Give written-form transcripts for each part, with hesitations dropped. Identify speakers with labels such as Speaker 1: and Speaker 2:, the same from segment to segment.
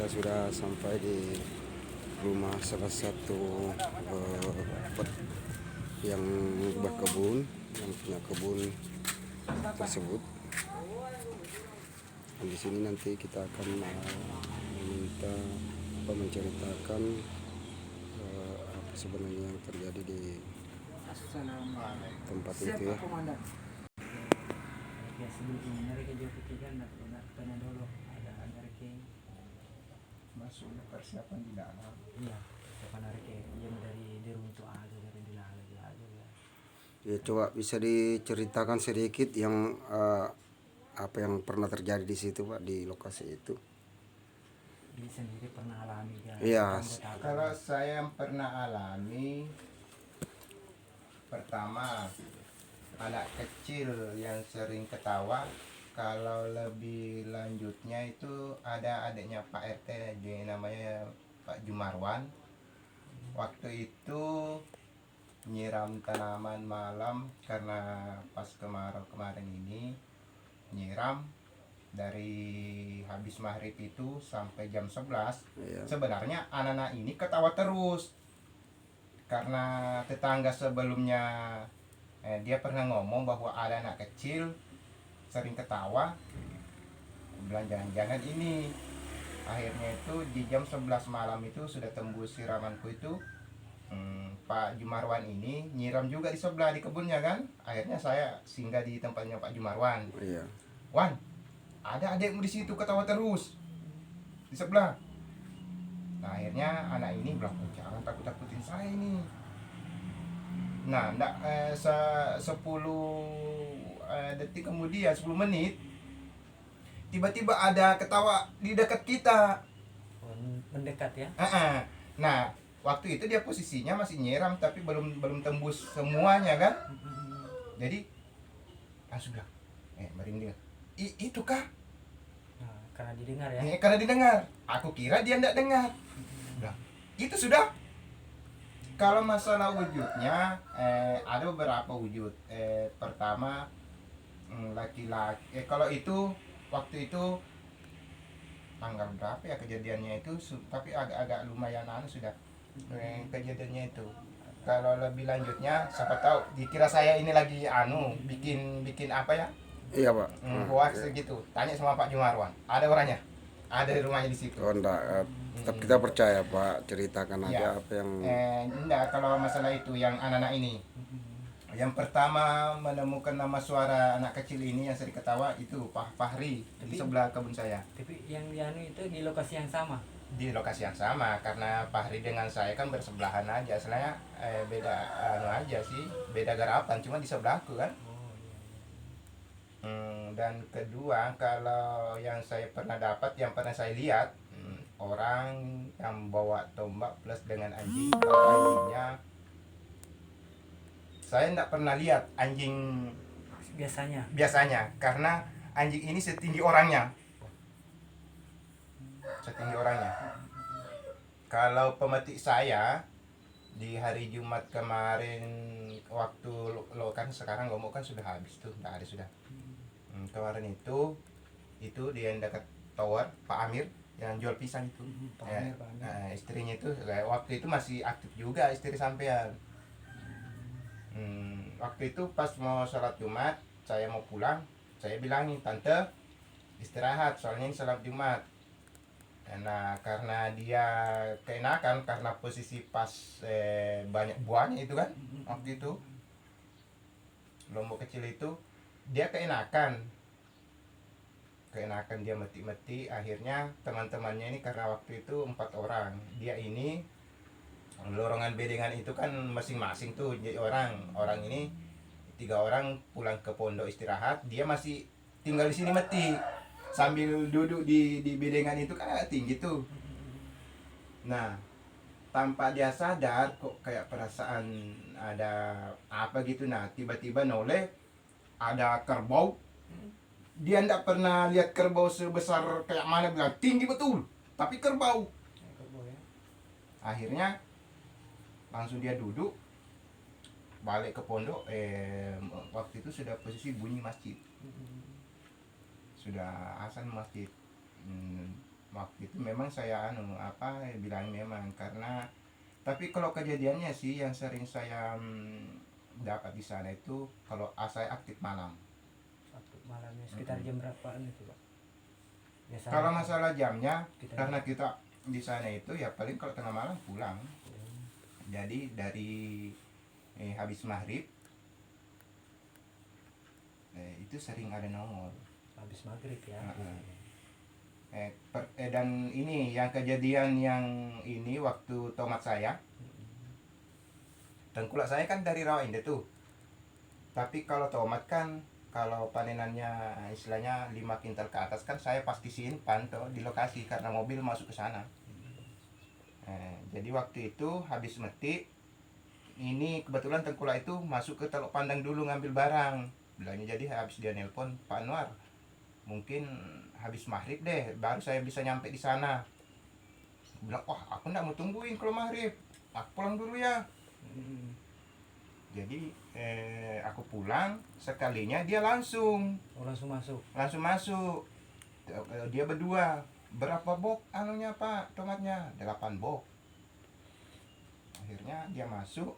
Speaker 1: kita sudah sampai di rumah salah satu yang berkebun, yang punya kebun tersebut. Dan di sini nanti kita akan meminta menceritakan apa sebenarnya yang terjadi di tempat itu ya.
Speaker 2: Ya sebelumnya mereka juga ketiga nak dulu ada mereka
Speaker 3: masuknya persiapan di dalam.
Speaker 2: iya siapa mereka yang dari diruntuh aja dari dilalah aja ya.
Speaker 1: Ya, coba bisa diceritakan sedikit yang apa yang pernah terjadi di situ, Pak, di lokasi itu.
Speaker 2: Ini sendiri pernah alami kan?
Speaker 1: Iya.
Speaker 3: Kalau saya yang pernah alami, pertama anak kecil yang sering ketawa. Kalau lebih lanjutnya itu ada adiknya Pak RT, dia namanya Pak Jumarwan. Waktu itu nyiram tanaman malam karena pas kemarau kemarin ini nyiram dari habis maghrib itu sampai jam 11.
Speaker 1: Iya.
Speaker 3: Sebenarnya anak-anak ini ketawa terus karena tetangga sebelumnya dia pernah ngomong bahwa ada anak kecil sering ketawa. Bilang jangan-jangan ini. Akhirnya itu di jam 11 malam itu sudah tembus siramanku itu. Pak Jumarwan ini nyiram juga di sebelah di kebunnya kan. Akhirnya saya singgah di tempatnya Pak Jumarwan.
Speaker 1: Iya.
Speaker 3: Wan, ada adikmu di situ ketawa terus di sebelah. Nah, akhirnya anak ini bilang, jangan takut-takutin saya ini. Nah, 10 detik kemudian, 10 menit, tiba-tiba ada ketawa di dekat kita.
Speaker 2: Mendekat ya.
Speaker 3: Nah, waktu itu dia posisinya masih nyiram tapi belum tembus semuanya kan. Jadi langsung bilang, merinding. Itu kah?
Speaker 2: Nah, karena didengar ya.
Speaker 3: Karena didengar. Aku kira dia tidak dengar. Nah, itu sudah. Kalau masalah wujudnya, ada beberapa wujud. Pertama, laki-laki. Kalau itu waktu itu tanggal berapa ya kejadiannya itu? Tapi agak-agak lumayan sudah kejadiannya itu. Kalau lebih lanjutnya, siapa tahu dikira saya ini lagi bikin apa ya?
Speaker 1: Iya, Pak.
Speaker 3: Hoax gitu. Tanya sama Pak Jumarwan. Ada orangnya. Ada di rumahnya di situ.
Speaker 1: Oh, enggak. Tetap kita percaya, Pak. Ceritakan aja
Speaker 3: Ya.
Speaker 1: apa yang
Speaker 3: Enggak, kalau masalah itu yang anak-anak ini. Yang pertama menemukan nama suara anak kecil ini yang sering ketawa itu Pak Fahri di sebelah kebun saya.
Speaker 2: Tapi yang dianu itu di lokasi yang sama.
Speaker 3: Di lokasi yang sama karena Fahri dengan saya kan bersebelahan aja. Selainnya beda aja sih, beda garapan cuma di sebelahku kan. Dan kedua, kalau yang saya pernah dapat, yang pernah saya lihat, orang yang bawa tombak plus dengan anjing. Kalau anjingnya saya tidak pernah lihat anjing biasanya karena anjing ini setinggi orangnya. Kalau pemetik saya di hari Jumat kemarin waktu lo kan sekarang ngomong kan sudah habis tuh, tidak ada sudah. Kemarin itu dia yang dekat tower Pak Amir yang jual pisang itu.
Speaker 2: Pak Amir.
Speaker 3: Istrinya itu waktu itu masih aktif juga istri sampean. Waktu itu pas mau sholat Jumat, saya mau pulang, saya bilangin tante istirahat soalnya ini sholat Jumat. Nah, karena dia keenakan karena posisi pas banyak buahnya itu kan waktu itu lombok kecil itu dia keenakan dia meti-meti. Akhirnya teman-temannya ini karena waktu itu 4 orang, dia ini lorongan bedengan itu kan masing-masing tuh jadi orang ini 3 orang pulang ke pondok istirahat, dia masih tinggal di sini meti sambil duduk di bedengan itu kan agak tinggi tuh. Nah, tanpa dia sadar kok kayak perasaan ada apa gitu. Nah, tiba-tiba noleh ada kerbau. Dia tidak pernah lihat kerbau sebesar kayak mana, bilang tinggi betul, tapi kerbau. Akhirnya langsung dia duduk balik ke pondok. Waktu itu sudah posisi bunyi masjid, sudah azan masjid. waktu itu memang saya bilang memang karena, tapi kalau kejadiannya sih yang sering saya dapat di sana itu kalau saya aktif malam.
Speaker 2: Sabtu malamnya sekitar jam berapaan itu Pak? Biasanya
Speaker 3: Kalau masalah jamnya,
Speaker 2: kita
Speaker 3: karena kita di sana itu ya paling kalau tengah malam pulang. Jadi dari habis maghrib itu sering ada nongol.
Speaker 2: habis maghrib ya.
Speaker 3: Dan ini yang kejadian yang ini waktu tomat saya, tengkulak saya kan dari rawa indah tuh. Tapi kalau tomat kan kalau panenannya istilahnya 5 kintal ke atas kan saya pasti simpan tuh di lokasi karena mobil masuk ke sana. Jadi waktu itu habis metik ini kebetulan tengkulak itu masuk ke Teluk Pandang dulu ngambil barang. Bilangnya jadi habis dia nelpon, Pak Anwar mungkin habis maghrib deh baru saya bisa nyampe di sana. Bilang, wah aku nggak mau tungguin kalau maghrib, aku pulang dulu ya. Jadi aku pulang sekalinya dia langsung
Speaker 2: langsung masuk.
Speaker 3: Dia berdua, berapa box anunya Pak tomatnya? 8 box. Akhirnya dia masuk.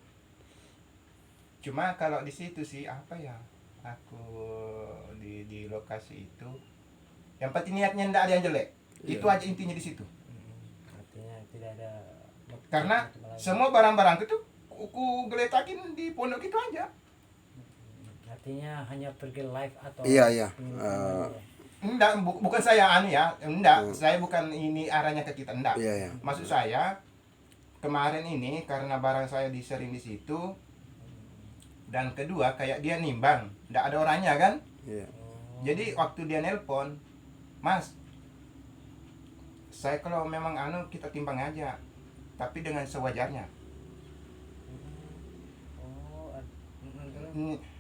Speaker 3: Cuma kalau di situ sih aku di lokasi itu yang penting niatnya ndak ada yang jelek. Itu aja intinya di situ.
Speaker 2: Artinya tidak ada
Speaker 3: Karena semua barang-barang itu aku geletakin di pondok itu aja.
Speaker 2: artinya hanya pergi live atau
Speaker 1: Iya.
Speaker 3: Enggak, bukan saya saya bukan ini arahnya ke kita, enggak.
Speaker 1: Iya.
Speaker 3: Maksud saya kemarin ini karena barang saya disering di situ, dan kedua kayak dia nimbang, enggak ada orangnya kan.
Speaker 1: Iya.
Speaker 3: Jadi waktu dia nelpon, Mas, saya kalau memang kita timbang aja, tapi dengan sewajarnya.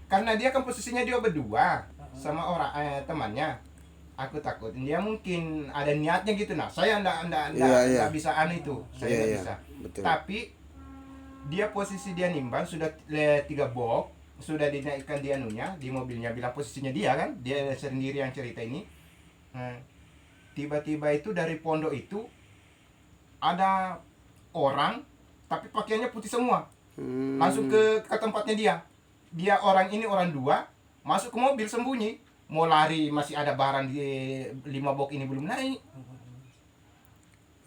Speaker 3: Karena dia kan posisinya dia berdua sama orang temannya. Aku takut dia mungkin ada niatnya gitu. Nah, saya enggak bisa itu. Saya enggak bisa.
Speaker 1: Betul.
Speaker 3: Tapi dia posisi dia nimbang sudah 3 box, sudah dinaikkan di di mobilnya, bilang posisinya dia kan, dia sendiri yang cerita ini. Tiba-tiba itu dari pondok itu ada orang tapi pakaiannya putih semua. Langsung ke tempatnya dia orang ini orang 2 masuk ke mobil sembunyi, mau lari masih ada barang di 5 box ini belum naik.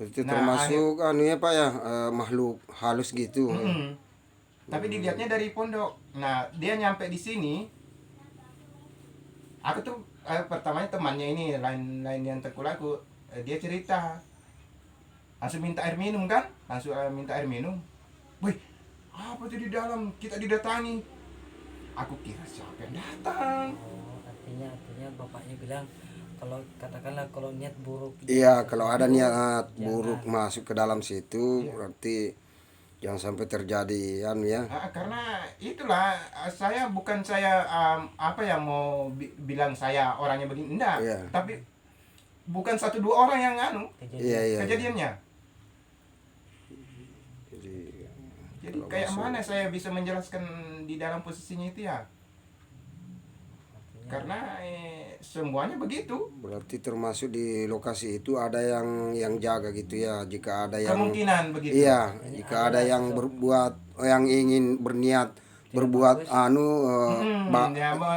Speaker 1: Itu termasuk Pak ya, makhluk halus gitu.
Speaker 3: Tapi dilihatnya dari pondok. Nah dia nyampe di sini, aku tuh pertamanya temannya ini lain yang terkulaku, dia cerita langsung minta air minum kan, minta air minum. Wih, apa tuh di dalam, kita didatangi. Aku kira siapa yang datang.
Speaker 2: Artinya bapaknya bilang kalau katakanlah kalau niat buruk.
Speaker 1: Iya, kalau ada niat buruk masuk ke dalam situ, berarti jangan sampai terjadi ya.
Speaker 3: Karena itulah saya bukan mau bilang saya orangnya begini, enggak. Tapi bukan 1-2 orang yang kejadiannya. Jadi kayak mana saya bisa menjelaskan di dalam posisinya itu ya? Karena semuanya begitu.
Speaker 1: Berarti termasuk di lokasi itu ada yang jaga gitu ya. Jika ada yang
Speaker 3: kemungkinan begitu.
Speaker 1: Iya, jika ada yang yang ingin berniat berbuat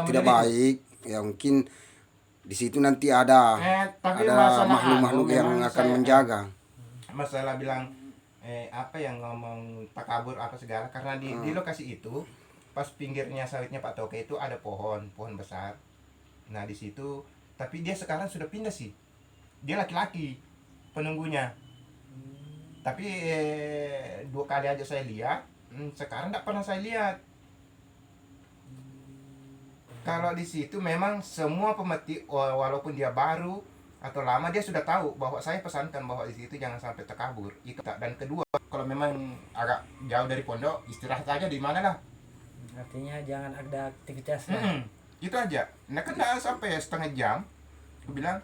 Speaker 1: tidak baik, ya mungkin di situ nanti ada makhluk-makhluk yang akan menjaga.
Speaker 3: Masalah bilang yang ngomong takabur apa segala, karena di lokasi itu pas pinggirnya sawitnya Pak Toke itu ada pohon besar. Nah di situ, tapi dia sekarang sudah pindah sih. Dia laki-laki penunggunya. Tapi 2 kali aja saya lihat, sekarang enggak pernah saya lihat. Kalau di situ memang semua pemetik walaupun dia baru atau lama, dia sudah tahu bahwa saya pesankan bahwa di situ jangan sampai terkabur. Itu. Dan kedua, kalau memang agak jauh dari pondok, istirahat aja di mana lah.
Speaker 2: Artinya jangan ada aktivitas lah.
Speaker 3: Itu aja. Nah kan enggak sampai setengah jam. Aku bilang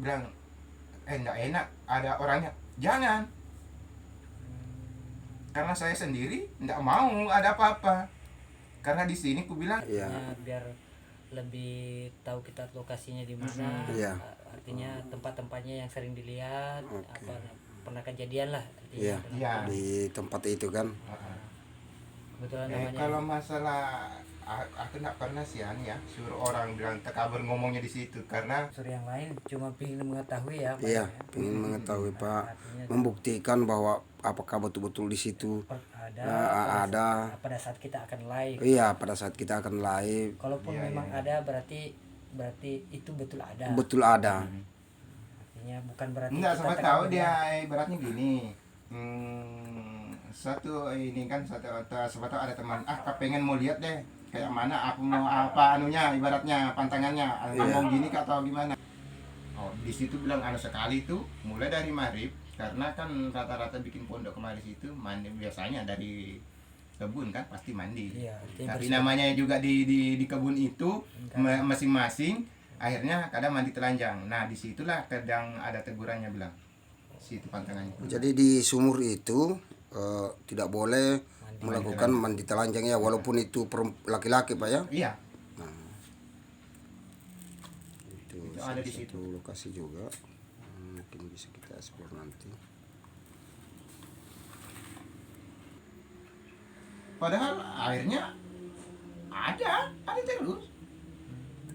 Speaker 3: enggak enak ada orangnya. Jangan. Karena saya sendiri enggak mau ada apa-apa. Karena di sini aku bilang
Speaker 2: biar
Speaker 4: lebih tahu kita lokasinya di mana.
Speaker 1: Iya.
Speaker 4: Artinya tempat-tempatnya yang sering dilihat,
Speaker 1: Oke.
Speaker 4: pernah kejadian lah artinya.
Speaker 1: Iya.
Speaker 3: Iya.
Speaker 1: Di tempat itu kan.
Speaker 4: Kebetulan namanya
Speaker 3: Kalau masalah aku nggak pernah sih ya suruh orang bilang terkabur ngomongnya di situ karena
Speaker 4: unsur yang lain cuma ingin mengetahui ya Pak,
Speaker 1: Iya,
Speaker 4: ya.
Speaker 1: ingin mengetahui Pak,
Speaker 4: Artinya
Speaker 1: membuktikan bahwa apakah betul-betul di situ ada.
Speaker 4: pada saat kita akan live.
Speaker 1: Iya, pada saat kita akan live
Speaker 4: Kalaupun
Speaker 3: Iya,
Speaker 4: memang
Speaker 3: iya.
Speaker 4: ada berarti itu betul ada.
Speaker 1: betul ada.
Speaker 4: Artinya bukan berarti
Speaker 3: enggak
Speaker 4: kita
Speaker 3: siapa
Speaker 4: tekan
Speaker 3: tahu
Speaker 4: benar.
Speaker 3: dia ibaratnya gini. Satu ini kan siapa tahu ada teman kepengen mau lihat deh kayak mana aku mau apa anunya ibaratnya pantangannya ngomong gini kah atau gimana. Oh, di situ bilang sekali tuh mulai dari maghrib karena kan rata-rata bikin pondok kemarin situ mandi biasanya dari kebun kan pasti mandi.
Speaker 4: Iya, artinya
Speaker 3: Tapi
Speaker 4: bersih.
Speaker 3: namanya juga di kebun itu masing-masing akhirnya kadang mandi telanjang. Nah disitulah kadang ada tegurannya bilang situ pantangannya.
Speaker 1: Jadi di sumur itu tidak boleh melakukan mandi telanjang ya, walaupun itu laki-laki Pak ya.
Speaker 3: Iya.
Speaker 1: Itu
Speaker 3: ada di
Speaker 1: satu lokasi juga. Mungkin bisa kita explore nanti.
Speaker 3: Padahal airnya ada terus.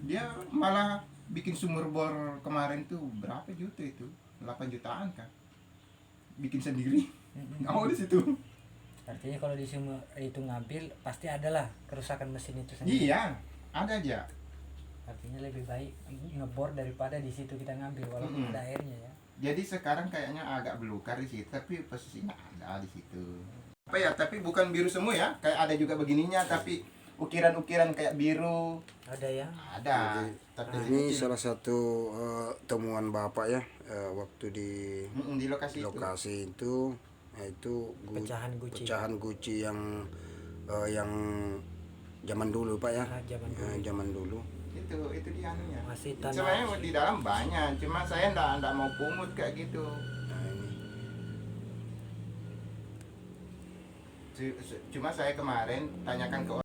Speaker 3: Dia malah bikin sumur bor kemarin tuh berapa juta itu? 8 jutaan kan. Bikin sendiri. Nggak mau di situ.
Speaker 4: Artinya kalau di sumur itu ngambil pasti adalah kerusakan mesin itu sendiri.
Speaker 3: Iya, ada aja.
Speaker 4: Artinya lebih baik ngebor daripada di situ kita ngambil walaupun ada airnya ya.
Speaker 3: Jadi sekarang kayaknya agak belukar di situ, tapi posisinya ada di situ. Apa ya? Tapi bukan biru semua ya. Kayak ada juga begininya, tapi ukiran-ukiran kayak biru.
Speaker 4: Ada ya.
Speaker 3: Ada. Tapi
Speaker 1: Ini salah satu temuan Bapak ya, waktu di
Speaker 3: di lokasi itu.
Speaker 1: lokasi itu, yaitu pecahan guci yang zaman dulu Pak ya. Zaman dulu.
Speaker 3: Itu dia anunya.
Speaker 4: Masih tanah.
Speaker 3: Sebenarnya di dalam banyak, cuma saya ndak mau pungut kayak gitu.
Speaker 1: Nah, ini.
Speaker 3: Cuma saya kemarin tanyakan ke